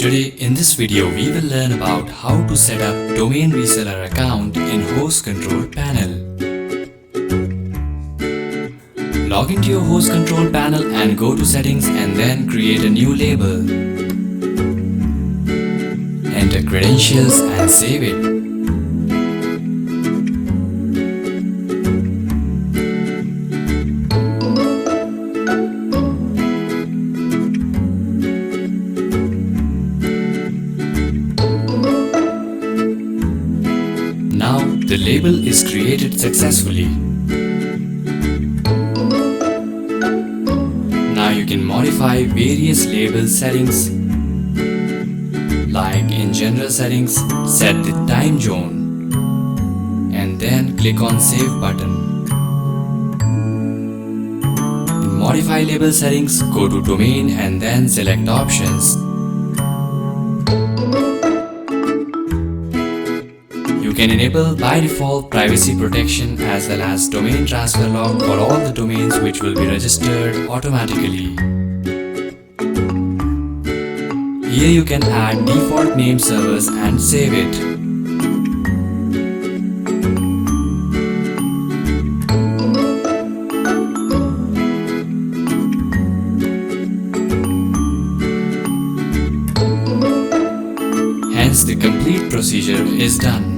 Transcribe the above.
Today in this video we will learn about how to set up domain reseller account in host control panel. Log into your host control panel and go to settings and then create a new label. Enter credentials and save it. Now the label is created successfully. Now you can modify various label settings, like in general settings, set the time zone and then click on save button. In modify label settings, go to domain and then select options. You can enable by default privacy protection as well as domain transfer lock for all the domains which will be registered automatically. Here you can add default name servers and save it. Hence the complete procedure is done.